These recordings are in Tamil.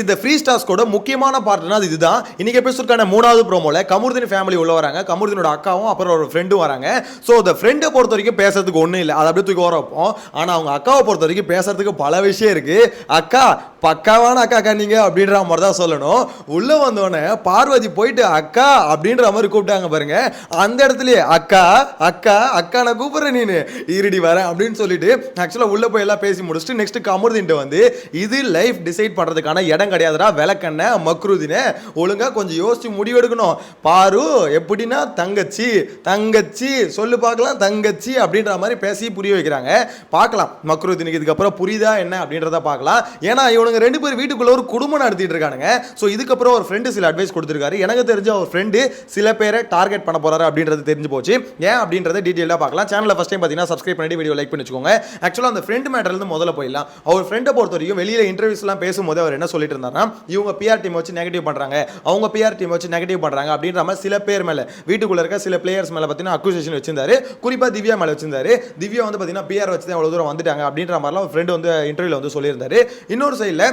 இந்த ஃப்ரீ ஸ்டார்ஸ்கோட முக்கியமான பார்ட்னா அது இதுதான். இன்னைக்கு எபிசோட்கான 3வது ப்ரோமோல கமருதீன் ஃபேமிலி உள்ள வராங்க. கமருதீனோட அக்காவும் அப்புறம் ஒரு ஃப்ரெண்டும் வராங்க. ஸோ இந்த ஃப்ரெண்டை பொறுத்த வரைக்கும் பேசுறதுக்கு ஒன்றும் இல்லை, அதை அப்படியே தூக்கி வர வைப்போம். ஆனால் அவங்க அக்காவை பொறுத்த வரைக்கும் பேசுறதுக்கு பல விஷயம் இருக்கு. அக்கா பக்காவான அக்கா நீங்க அப்படின்ற மாதிரி தான் சொல்லணும். உள்ள வந்தோடனே பார்வதி போயிட்டு அக்கா அப்படின்ற மாதிரி கூப்பிட்டாங்க பாருங்க. அந்த இடத்துலயே அக்கா அக்கா அக்கா நான் கூப்பிடுறேன் நீனு இருடி வரேன் அப்படின்னு சொல்லிட்டு ஆக்சுவலாக உள்ள போய் எல்லாம் பேசி முடிச்சுட்டு நெக்ஸ்ட் கமருதீன் வந்து இது லைஃப் டிசைட் பண்றதுக்கான இடம் கிடையாதுடா விளக்கண்ண மக்ரூதினே, ஒழுங்கா கொஞ்சம் யோசிச்சு முடிவெடுக்கணும். பாரு எப்படின்னா தங்கச்சி தங்கச்சி சொல்லு பார்க்கலாம் தங்கச்சி அப்படின்ற மாதிரி பேசி புரிய வைக்கிறாங்க. பார்க்கலாம் மக்ரூதினுக்கு இதுக்கப்புறம் புரியுதா என்ன அப்படின்றத பார்க்கலாம். ஏன்னா இவனுங்க ரெண்டு பேர் வீட்டுக்குள்ள ஒரு குடும்பம் நடத்திட்டு இருக்கானுங்க. ஸோ இதுக்கப்புறம் ஒரு ஃப்ரெண்டு சில அட்வைஸ் கொடுத்துருக்காரு. எனக்கு தெரிஞ்ச ஒரு ஃப்ரெண்டு சில பேரை டார்கெட் பண்ண போறாரு அப்படின்றது தெரிஞ்சு போச்சு. ஏன் அப்படின்றத டீட்டெயிலாக பார்க்கலாம். சேனலை ஃபர்ஸ்ட் டைம் பார்த்தீங்கன்னா சப்ஸ்கிரைப் பண்ணிட்டு வீடியோ லைக் பண்ணி வச்சுக்கோங்க. ஆக்சுவலாக அந்த ஃப்ரெண்ட் மேட்டர்லேருந்து முதல்ல போயிடலாம். அவர் ஃப்ரெண்டை பொறுத்த வரைக்கும் வெளியில இன்டர்வியூஸ்லாம் பேசும்போது அவர் என்ன சொல்லிட்டு இருந்தாருன்னா, இவங்க பிஆர் டீம் வச்சு நெகட்டிவ் பண்றாங்க, அவங்க பிஆர் டீம் வச்சு நெகட்டிவ் பண்றாங்க அப்படின்ற மாதிரி சில பேர் மேல வீட்டுக்குள்ள இருக்க சில பிளேயர்ஸ் மேல பார்த்தீங்கன்னா அக்யூசேஷன் வச்சிருந்தாரு. குறிப்பா திவ்யா மேல வச்சிருந்தாரு. திவ்யா வந்து பார்த்தீங்கன்னா பிஆர் வச்சு தான் அவ்வளவு தூரம் வந்துட்டாங்க அப்படின்ற மாதிரிலாம் ஒரு ஃப்ரெண்ட் வந்து இன்டர்வியூல வந்து சொல்லியிருந்தாரு. இன்னொரு சைடில்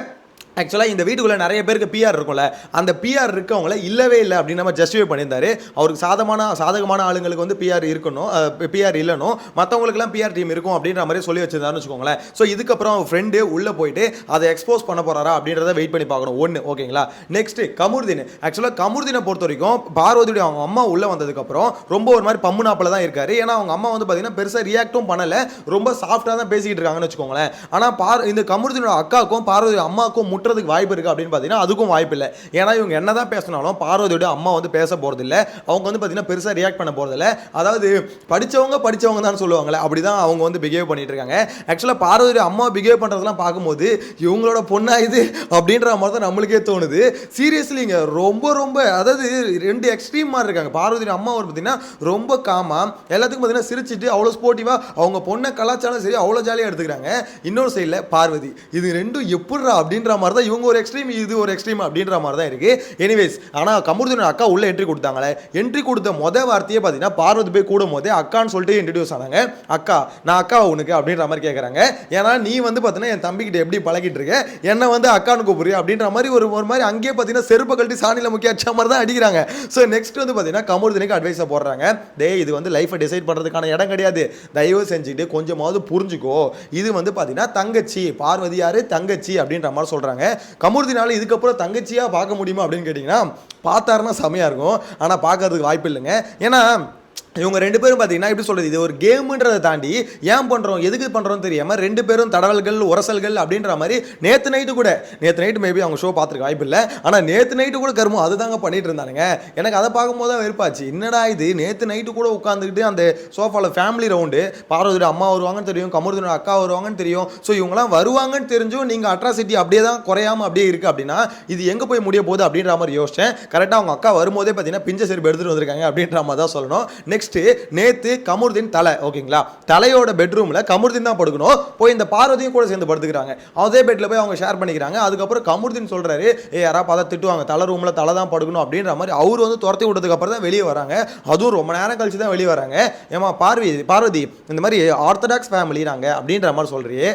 ஆக்சுவலாக இந்த வீட்டுக்குள்ளே நிறைய பேருக்கு பிஆர் இருக்கும்ல, அந்த பிஆர் இருக்கவங்கள இல்லவே இல்லை அப்படின்னு நம்ம ஜஸ்டிஃபை பண்ணியிருந்தாரு. அவருக்கு சாதகமான ஆளுங்களுக்கு வந்து பிஆர் இருக்கணும், பிஆர் இல்லைனும், மற்றவங்களுக்குலாம் பிஆர் டீம் இருக்கும் அப்படின்ற மாதிரி சொல்லி வச்சிருந்தாருன்னு வச்சுக்கோங்களேன். ஸோ இதுக்கப்புறம் அவர் ஃப்ரெண்டு உள்ளே போயிட்டு அதை எக்ஸ்போஸ் பண்ண போகிறாரா அப்படின்றத வெயிட் பண்ணி பார்க்கணும். ஒன்று ஓகேங்களா. நெக்ஸ்ட் கமருதீன். ஆக்சுவலாக கமருதீனை பொறுத்த வரைக்கும் பார்வதியுடைய அவங்க அம்மா உள்ளே வந்ததுக்கப்புறம் ரொம்ப ஒரு மாதிரி பம்முனாப்பில் தான் இருக்காரு. ஏன்னா அவங்க அம்மா வந்து பார்த்தீங்கன்னா பெருசாக ரியாக்டும் பண்ணலை, ரொம்ப சாஃப்டாக தான் பேசிக்கிட்டு இருக்காங்கன்னு வச்சுக்கோங்களேன். ஆனால் இந்த கமருதீனோட அக்காவுக்கும் பார்வதி அம்மாவுக்கும் முட்டுறதுக்கு வாய்ப்பு இருக்கு அப்படின்னு பார்த்தீங்கன்னா அதுக்கும் வாய்ப்பு இல்லை. ஏன்னா இவங்க என்னதான் பேசினாலும் பார்வதியோட அம்மா வந்து பேச போறது இல்லை, அவங்க வந்து பார்த்தீங்கன்னா பெருசாக ரியாக்ட் பண்ண போறது இல்லை. அதாவது படிச்சவங்க தான் சொல்லுவாங்களே, அப்படிதான் அவங்க வந்து பிஹேவ் பண்ணிட்டு இருக்காங்க. ஆக்சுவலாக பார்வதியோட அம்மா பிஹேவ் பண்றதெல்லாம் பார்க்கும்போது இவங்களோட பொண்ணா இது அப்படின்ற மாதிரி தான் நம்மளுக்கே தோணுது. சீரியஸ்லிங்க ரொம்ப ரொம்ப அதாவது ரெண்டு எக்ஸ்ட்ரீம் மாதிரி இருக்காங்க. பார்வதியோட அம்மா ஒரு பார்த்தீங்கன்னா ரொம்ப காமா எல்லாத்துக்கும் பார்த்தீங்கன்னா சிரிச்சிட்டு அவ்வளோ ஸ்போர்ட்டிவா அவங்க பொண்ணை கலாச்சாரம் சரி அவ்வளோ ஜாலியாக எடுத்துக்கிறாங்க. இன்னொரு சைடில் பார்வதி இது ரெண்டும் எப்படிரா அப்படின்ற மாதிரி தான் இவங்க ஒரு எக்ஸ்ட்ரீம் இது ஒரு எக்ஸ்ட்ரீம் அப்படின்ற மாதிரி தான் இருக்கு. எனிவேஸ் ஆனால் கமருதீனோட அக்கா உள்ள என்ட்ரி கொடுத்தாங்களே, என்ட்ரி கொடுத்த முதல் வார்த்தையே பார்த்தீங்கன்னா பார்வதி போய் கூடும் போதே அக்கான்னு சொல்லிட்டு இன்ட்ரடியூஸ் ஆனாங்க. அக்கா நான் அக்கா உனக்கு அப்படின்ற மாதிரி கேட்குறாங்க. ஏன்னா நீ வந்து பார்த்தீங்கன்னா என் தம்பிக்கிட்ட எப்படி பழகிட்டு இருக்க, என்ன வந்து அக்கான்னு கூப்பிடுறியா அப்படின்ற மாதிரி ஒரு மாதிரி அங்கேயே பார்த்தீங்கன்னா செருப்பை கழட்டி சாணியில் முக்கிய அடிச்ச மாதிரி தான் அடிக்கிறாங்க. ஸோ நெக்ஸ்ட் வந்து பார்த்தீங்கன்னா கமருதீனுக்கு அட்வைஸை போடுறாங்க. இது வந்து லைஃபை டிசைட் பண்ணுறதுக்கான இடம் கிடையாது, தயவு செஞ்சுட்டு கொஞ்சமாவது புரிஞ்சுக்கோ, இது வந்து பார்த்தீங்கன்னா தங்கச்சி, பார்வதி யாரு தங்கச்சி அப்படின்ற மாதிரி சொல்றாங்க. கமருதீனால இதுக்கப்புறம் தங்கச்சியா பார்க்க முடியுமா அப்படின்னு கேட்டிங்கன்னா பார்த்தாருன்னா செமையா இருக்கும். ஆனால் பார்க்கறதுக்கு வாய்ப்பு இல்லைங்க. ஏன்னா இவங்க ரெண்டு பேரும் பார்த்தீங்கன்னா எப்படி சொல்கிறது, இது ஒரு கேமுன்றதை தாண்டி ஏன் பண்ணுறோம் எதுக்கு பண்ணுறோம் தெரியாமல் ரெண்டு பேரும் தடவல்கள் உரசல்கள் அப்படின்ற மாதிரி நேற்று நைட்டு மேபி அவங்க ஷோ பார்த்துருக்க வாய்ப்பு இல்லை. ஆனால் நேற்று நைட்டு கூட கருமம் அதுதாங்க பண்ணிட்டு இருந்தானுங்க. எனக்கு அதை பார்க்கும்போது தான் வெறுப்பாச்சு. என்னடா இது நேற்று நைட்டு கூட உட்காந்துக்கிட்டு அந்த சோஃபாவில் ஃபேமிலி ரவுண்டு, பார்வதியோட அம்மா வருவாங்கன்னு தெரியும், கமருதீனோட அக்கா வருவாங்கன்னு தெரியும். ஸோ இவங்களாம் வருவாங்கன்னு தெரிஞ்சும் நீங்கள் அட்ராசிட்டி அப்படியே தான் குறையாமல் அப்படியே இருக்குது அப்படின்னா இது எங்கே போய் முடிய போகுது அப்படின்ற மாதிரி யோசிச்சேன். கரெக்டாக அவங்க அக்கா வரும்போதே பார்த்தீங்கன்னா பிஞ்ச செருப்பு எடுத்துகிட்டு வந்திருக்காங்க அப்படின்ற மாதிரி தான் சொல்லணும். நெக்ஸ்ட் நேத்து கமருதீன் தலை ஓகேங்களா, தலையோட பெட்ரூம்ல கமருதீன் தான் படுக்கணும், போய் இந்த பார்வதியும் கூட சேர்ந்து படுத்துக்கிறாங்க. அதே பெட்ல போய் அவங்க ஷேர் பண்ணிக்கிறாங்க. அதுக்கப்புறம் கமருதீன் சொல்றாரு யாரா பார்த்தா திட்டுவாங்க, தலை ரூம்ல தலை தான் படுக்கணும் அப்படின்ற மாதிரி அவர் வந்து துரத்தி விட்டதுக்கு அப்புறம் தான் வெளியே வராங்க. அதுவும் ரொம்ப நேரம் கழிச்சு தான் வெளியே வராங்க. ஏமா பார்வதி இந்த மாதிரி ஆர்த்தடாக்ஸ் ஃபேமிலி நாங்க அப்படின்ற மாதிரி சொல்றியே,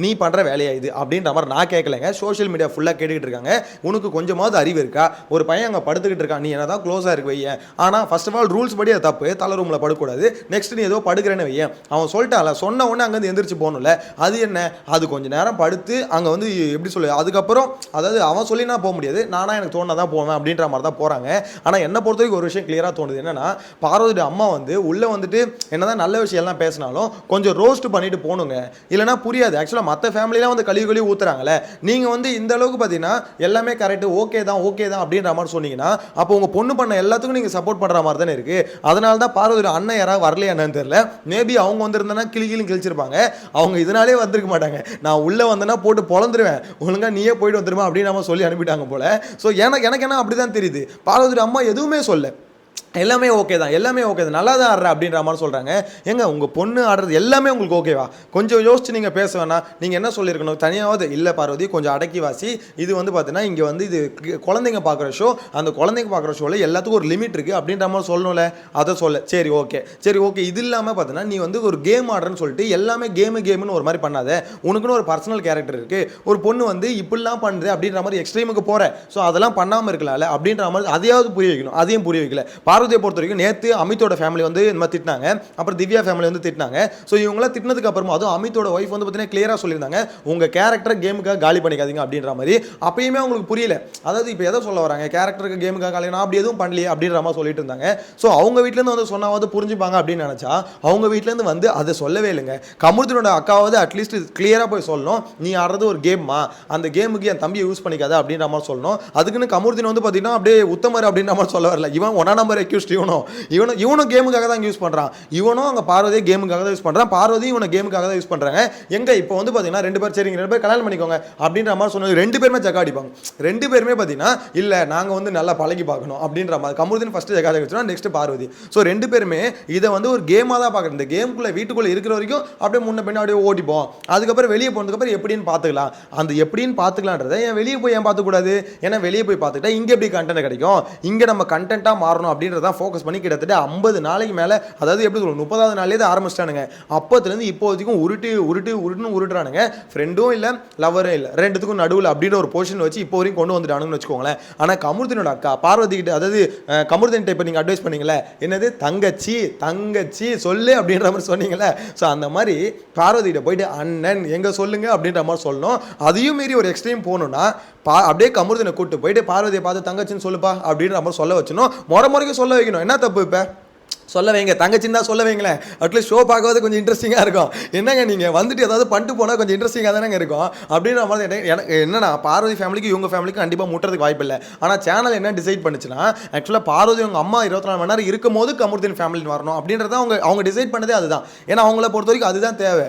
நீ பண்ணுற வேலையா இது அப்படின்ற மாதிரி நான் கேட்கலைங்க. சோஷியல் மீடியா ஃபுல்லாக கேட்டுக்கிட்டு இருக்காங்க. உனக்கு கொஞ்சமாவது அறிவு இருக்கா, ஒரு பையன் அங்கே படுத்துக்கிட்டு இருக்கான், நீ என்ன தான் க்ளோஸாக இருக்கு வையன். ஆனால் ஃபர்ஸ்ட் ஆஃப் ஆல் ரூல்ஸ் படி அது தப்பு, தலை ரூமில் படுக்கூடாது. நெக்ஸ்ட் நீ ஏதோ படுக்கிறேன்னு வையன், அவன் சொல்லிட்டான்ல, சொன்ன உடனே அங்கேருந்து எந்திரிச்சு போகணும்ல, அது என்ன அது கொஞ்சம் நேரம் படுத்து அங்கே வந்து எப்படி சொல்லு அதுக்கப்புறம் அதாவது அவன் சொல்லி நான் போக முடியாது, நானாக எனக்கு தோணா தான் போவேன் அப்படின்ற மாதிரி தான் போகிறாங்க. ஆனால் என்னை பொறுத்த வரைக்கும் ஒரு விஷயம் கிளியராக தோணுது என்னன்னா, பார்வதியோட அம்மா வந்து உள்ளே வந்துட்டு என்னதான் நல்ல விஷயம் எல்லாம் பேசினாலும் கொஞ்சம் ரோஸ்ட் பண்ணிட்டு போகணுங்க, இல்லைனா புரியாது. ஆக்சுவலாக மற்ற ஃபேமிலிலாம் வந்து கழுவி ஊத்துறாங்களே, நீங்கள் வந்து இந்த அளவுக்கு பார்த்தீங்கன்னா எல்லாமே கரெக்டு ஓகே தான் அப்படின்ற மாதிரி சொன்னீங்கன்னா அப்போ உங்கள் பொண்ணு பண்ண எல்லாத்துக்கும் நீங்கள் சப்போர்ட் பண்ணுற மாதிரி தானே இருக்குது. அதனால தான் பார்வதி அண்ணன் யாராவது வரலையா என்னன்னு தெரியல. மேபி அவங்க வந்திருந்தேன்னா கிழிச்சிருப்பாங்க. அவங்க இதனாலே வந்திருக்க மாட்டாங்க. நான் உள்ளே வந்தேன்னா போட்டு பொழந்துருவேன், ஒழுங்கா நீயே போயிட்டு வந்துருமா அப்படின்னு நம்ம சொல்லி அனுப்பிட்டாங்க போல. ஸோ எனக்கு என்ன அப்படி தான் தெரியுது. பார்வதி அம்மா எதுவுமே சொல்ல எல்லாமே ஓகே தான், எல்லாமே ஓகே தான், நல்லா தான் ஆடுற அப்படின்ற மாதிரி சொல்கிறாங்க. ஏங்க உங்கள் பொண்ணு ஆடுறது எல்லாமே உங்களுக்கு ஓகேவா? கொஞ்சம் யோசிச்சு நீங்கள் பேச வேணாம். நீங்கள் என்ன சொல்லியிருக்கணும், தனியாவது இல்லை பார்வதி கொஞ்சம் அடக்கி வாசி, இது வந்து பார்த்தீங்கன்னா இங்கே வந்து இது குழந்தைங்க பார்க்குற ஷோ, அந்த குழந்தைங்க பார்க்குற ஷோவில் எல்லாத்துக்கும் ஒரு லிமிட் இருக்குது அப்படின்ற மாதிரி சொல்லணும்ல, அதை சொல்ல சரி ஓகே. இது இல்லாமல் பார்த்தீங்கன்னா நீ வந்து ஒரு கேம் ஆடுறன்னு சொல்லிட்டு எல்லாமே கேமுன்னு ஒரு மாதிரி பண்ணாத. உனக்குன்னு ஒரு பர்சனல் கேரக்டர் இருக்குது, ஒரு பொண்ணு வந்து இப்படிலாம் பண்ணுது அப்படின்ற மாதிரி எக்ஸ்ட்ரீமுக்கு போகிற, ஸோ அதெல்லாம் பண்ணாமல் இருக்கலாம்ல அப்படின்ற மாதிரி அதையாவது புரிய வைக்கணும். அதையும் புரிய வைக்கல. பார்வதியை பொறுத்த வரைக்கும் நேற்று அமித்தோட ஃபேமிலி வந்து இந்த மாதிரி திட்டினாங்க, அப்புறம் திவ்யா ஃபேமிலி வந்து திட்டினாங்க. ஸோ இவங்களாம் திட்டினதுக்கு அப்புறமா அதுவும் அமித்தோட ஒய்ஃப் வந்து பார்த்தீங்கன்னா கிளியராக சொல்லியிருந்தாங்க, உங்கள் கேரக்டர் கேமுக்காக காலி பண்ணிக்காதீங்க அப்படின்ற மாதிரி. அப்பயுமே அவங்களுக்கு புரியல, அதாவது இப்போ எதை சொல்ல வராங்க, கேரக்டருக்கு கேமுக்காக காலி, நான் அப்படி எதுவும் பண்ணலையே அப்படின்ற மாதிரி சொல்லிட்டு இருந்தாங்க. ஸோ அவங்க வீட்டிலேருந்து வந்து சொன்னாவது புரிஞ்சுப்பாங்க அப்படின்னு நினச்சா அவங்க வீட்டிலேருந்து வந்து அதை சொல்லவே இல்லைங்க. கமுர்தினோட அக்காவது அட்லீஸ்ட் கிளியராக போய் சொல்லணும், நீ ஆடுறது ஒரு கேம்மா, அந்த கேமுக்கு என் தம்பியை யூஸ் பண்ணிக்காத அப்படின்ற மாதிரி சொல்லணும். அதுக்குன்னு கமுர்தின் வந்து பார்த்தீங்கன்னா அப்படியே உத்தமர் அப்படின்ற மாதிரி சொல்ல வரல. இவன் 1 நம்பர் அக்யூஸ்ட், இவனும் கேமுக்காக தான் யூஸ் பண்றான், இவனும் அங்க பார்வதியை கேமுக்காக தான் யூஸ் பண்றான், பார்வதி இவனை கேமுக்காக தான் யூஸ் பண்றாங்க. எங்க இப்போ வந்து பாத்தீங்கன்னா 2 பேர் சரிங்க 2 பேர் கல்யாணம் பண்ணிக்கோங்க அப்படின்ற மாதிரி சொன்னது 2 பேருமே ஜக்கா அடிப்பாங்க. 2 பேருமே பாத்தீங்கன்னா இல்ல நாங்க வந்து நல்லா பழகி பார்க்கணும் அப்படின்ற மாதிரி கமுர்தின் ஃபர்ஸ்ட் ஜக்கா அடிச்சா நெக்ஸ்ட் பார்வதி. ஸோ 2 பேருமே இதை வந்து ஒரு கேமா தான் பார்க்குறேன். இந்த கேமுக்குள்ள வீட்டுக்குள்ள இருக்கிற வரைக்கும் அப்படியே முன்ன பின்ன அப்படியே ஓடிப்போம், அதுக்கப்புறம் வெளியே போனதுக்கு அப்புறம் எப்படின்னு பார்த்துக்கலாம். அந்த எப்படின்னு பார்த்துக்கலான்றதை ஏன் வெளியே போய் ஏன் பார்த்துக்கூடாது? ஏன்னா வெளியே போய் பார்த்துக்கிட்டா இங்கே எப்படி கண்டென்ட் கிடைக்கும், இங்கே நம்ம கண்டென்ட்டாக மாறணும் அப்படின்றதான் ஃபோக்கஸ் பண்ணி கிட்டத்தட்ட 50 நாளைக்கு மேலே, அதாவது எப்படி சொல்லுவோம் 30வது நாள்லேயே தான் ஆரம்பிச்சிட்டானுங்க. அப்போத்துலேருந்து இப்போ வரைக்கும் உருட்டுறானுங்க. ஃப்ரெண்டும் இல்லை லவரும் இல்லை, ரெண்டுத்துக்கும் நடுவில் அப்படின்ற ஒரு பொசிஷன் வச்சு இப்போ வரைக்கும் கொண்டு வந்துட்டானுங்கன்னு வச்சுக்கோங்களேன். ஆனால் கமுர்தினோட அக்கா பார்வதி கிட்ட, அதாவது கமுர்தின் இப்போ நீங்கள் அட்வைஸ் பண்ணீங்களே, என்னது தங்கச்சி சொல்லு அப்படின்ற மாதிரி சொன்னீங்களே, ஸோ அந்த மாதிரி பார்வதி கிட்ட போயிட்டு அண்ணன் எங்க சொல்லுங்க அப்படின்ற மாதிரி சொல்லணும். அதையும் மீறி ஒரு எக்ஸ்ட்ரீம் போகணும்னா அப்படியே கமுர்தினை கூட்டு போயிட்டு பார்வதியை பார்த்து தங்கச்சின்னு சொல்லுப்பா அப்படின்ற மாதிரி சொல்ல வச்சணும். முறைக்கு சொல்ல வைக்கணும். என்ன தப்பு இப்போ சொல்ல வைங்க, தங்கச்சின்னு தான் சொல்ல வைங்களேன். அட்லீஸ்ட் ஷோ பார்க்கறது கொஞ்சம் இன்ட்ரெஸ்டிங்காக இருக்கும். என்னங்க நீங்கள் வந்துட்டு ஏதாவது பண்ணிட்டு போனால் கொஞ்சம் இன்ட்ரெஸ்டிங்காக தானே இருக்கும் அப்படின்ற மாதிரி. எனக்கு என்னன்னா பார்வதி ஃபேமிலிக்கு இவங்க ஃபேமிலிக்கு கண்டிப்பாக முட்டுறதுக்கு வாய்ப்பு இல்லை. ஆனால் சேனல் என்ன டிசைட் பண்ணுச்சுன்னா, ஆக்சுவலாக பார்வதி அவங்க அம்மா 24 மணி நேரம் இருக்கும் போது கமுர்தின் ஃபேமிலி வரணும் அப்படின்றத அவங்க டிசைட் பண்ணதே அதுதான். ஏன்னா அவங்கள பொறுத்த வரைக்கும் அதுதான் தேவை.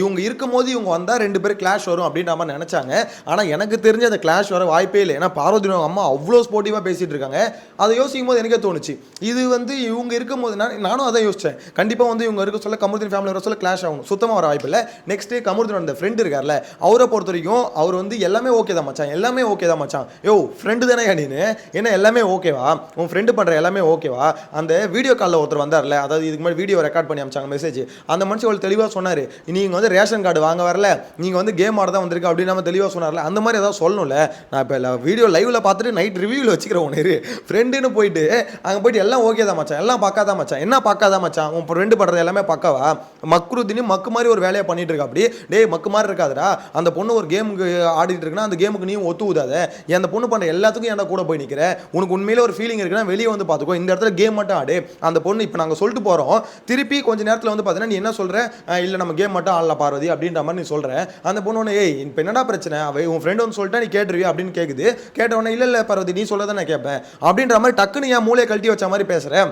இவங்க இருக்கும் போது இவங்க வந்தால் 2 பேர் கிளாஷ் வரும் அப்படின்ற மாதிரி நினச்சாங்க. ஆனால் எனக்கு தெரிஞ்ச அந்த கிளாஷ் வர வாய்ப்பே இல்லை. ஏன்னா பார்வதி அவங்க அம்மா அவ்வளோ ஸ்போர்ட்டிவாக பேசிகிட்டு இருக்காங்க. அதை யோசிக்கும் போது எனக்கே தோணுச்சு, இது வந்து இவங்க இருக்கும்போது நானும் அதை யோசிச்சேன். கண்டிப்பாக வந்து இவங்க இருக்க சொல்ல கமுர்தின் ஃபேமிலி வர சொல்ல கிளாஷ் ஆகும், சுத்தமாக வர வாய்ப்பு இல்லை. நெக்ஸ்ட் கமுர்தினோட அந்த ஃப்ரெண்ட் இருக்கார்ல, அவரை பொறுத்த வரைக்கும் அவர் வந்து எல்லாமே ஓகே தான் மச்சான், யோ ஃப்ரெண்டு தானே நீனு, என்ன எல்லாமே ஓகேவா, உன் ஃப்ரெண்டு பண்ணுற எல்லாமே ஓகேவா. அந்த வீடியோ காலில் ஒருத்தர் வந்தார்ல, அதாவது இதுக்கு மாதிரி வீடியோ ரெக்கார்ட் பண்ணி அமிச்சாங்க மெசேஜ், அந்த மனுஷன் அவள் தெளிவாக சொன்னார், நீங்கள் வந்து ரேஷன் கார்டு வாங்க வரல, நீங்கள் வந்து கேம் ஆட தான் வந்திருக்கு அப்படின்னு நம்ம தெளிவாக சொன்னார்ல. அந்த மாதிரி ஏதாவது சொல்லணும்ல. நான் இப்போ வீடியோ லைவில் பார்த்துட்டு நைட் ரிவ்யூவில் வச்சுக்கிறேன் ஒன்று ஃப்ரெண்டுன்னு போயிட்டு அங்கே போயிட்டு எல்லாம் ஓகே தான் மச்சான், எல்லாம் பார்க்காதான் மச்சான், என்ன பார்க்காதா மச்சான், உன் ஃப்ரெண்டு பண்ணுறது எல்லாமே பக்காவா, மக்ருதினி மக்கு மாதிரி ஒரு வேலையை பண்ணிட்டு இருக்கா. அப்படி டேய் மக்கு மாதிரி இருக்காதுடா, அந்த பொண்ணு ஒரு கேமுக்கு ஆடிட்டு இருக்குன்னா அந்த கேமுக்கு நீயும் ஒத்துவுதாத, அந்த பொண்ணு பண்ணுற எல்லாத்துக்கும் என்ன கூட போய் நிற்கிற, உனக்கு உண்மையிலே ஒரு ஃபீலிங் இருக்குன்னா வெளியே வந்து பார்த்துக்கோ, இந்த இடத்துல கேம் மட்டும் ஆடு. அந்த பொண்ணு இப்போ நாங்கள் சொல்லிட்டு போகிறோம், திருப்பி கொஞ்ச நேரத்தில் வந்து பார்த்தீங்கன்னா நீ என்ன சொல்கிற, இல்லை நம்ம கேம் மட்டும் ஆடலாம் பார்வதி அப்படின்ற மாதிரி நீ சொல்கிற. அந்த பொண்ணு ஒன்று ஏய் இப்போ என்னடா பிரச்சனை, உன் ஃப்ரெண்டு வந்து சொல்லிட்டா நீ கேட்டுருவியா அப்படின்னு கேட்குது. கேட்டவொடனே இல்லை பார்வதி நீ சொல்லதான் நான் கேட்பேன் அப்படின்ற மாதிரி டக்குன்னு என் மூளையை கழட்டி வச்ச மாதிரி பேசுகிறேன்.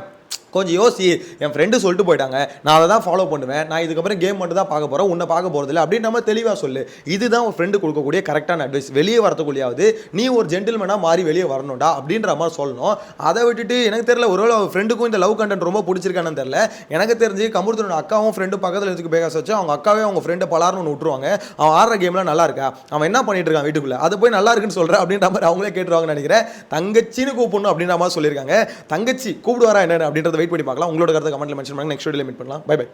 கொஞ்சம் யோசி, என் ஃப்ரெண்டு சொல்லிட்டு போயிட்டாங்க, நான் அதை தான் ஃபாலோ பண்ணுவேன், நான் இதுக்கப்புறம் கேம் மட்டும் தான் பார்க்க போகிறேன், உன்னை பார்க்க போகிறதில்ல அப்படின்ற மாதிரி தெளிவாக சொல்லு. இதுதான் உன் ஃப்ரெண்டு கொடுக்கக்கூடிய கரெக்டான அட்வைஸ். வெளியே வரத்துக்குள்ளையாவது நீ ஒரு ஜென்டில்மேனாக மாறி வெளியே வரணும்டா அப்படின்ற மாதிரி சொல்லணும். அதை விட்டுட்டு எனக்கு தெரியல, ஒருவேளை ஃப்ரெண்டுக்கும் இந்த லவ் கண்டென்ட் ரொம்ப பிடிச்சிருக்கானு தெரியல. எனக்கு தெரிஞ்சு கமுர்தினோட அக்காவும் ஃப்ரெண்டும் பக்கத்தில் எதுக்கு பேச வச்சு அவங்க அக்காவே அவங்க ஃப்ரெண்டை பலார்னு ஒன்று விட்டுருவாங்க. அவன் ஆடுற கேம்லாம் நல்லா இருக்கா, அவன் என்ன பண்ணிட்டு இருக்கான் வீட்டுக்குள்ளே, அதை போய் நல்லா இருக்குன்னு சொல்கிறேன் அப்படின்ற மாதிரி அவங்களே கேட்டுருவாங்கன்னு நினைக்கிறேன். தங்கச்சின்னு கூப்பிடணும் அப்படின்ற மாதிரி சொல்லியிருக்காங்க. தங்கச்சி கூப்பிடுவாரா என்னன்னு அப்படின்றத வெயிட் பண்ணி பார்க்கலாம். உங்களோட கருத்தை கமெண்ட்ல மென்ஷன் பண்ணுங்க. நெக்ஸ்ட் வீடியோல மீட் பண்ணலாம். Bye by.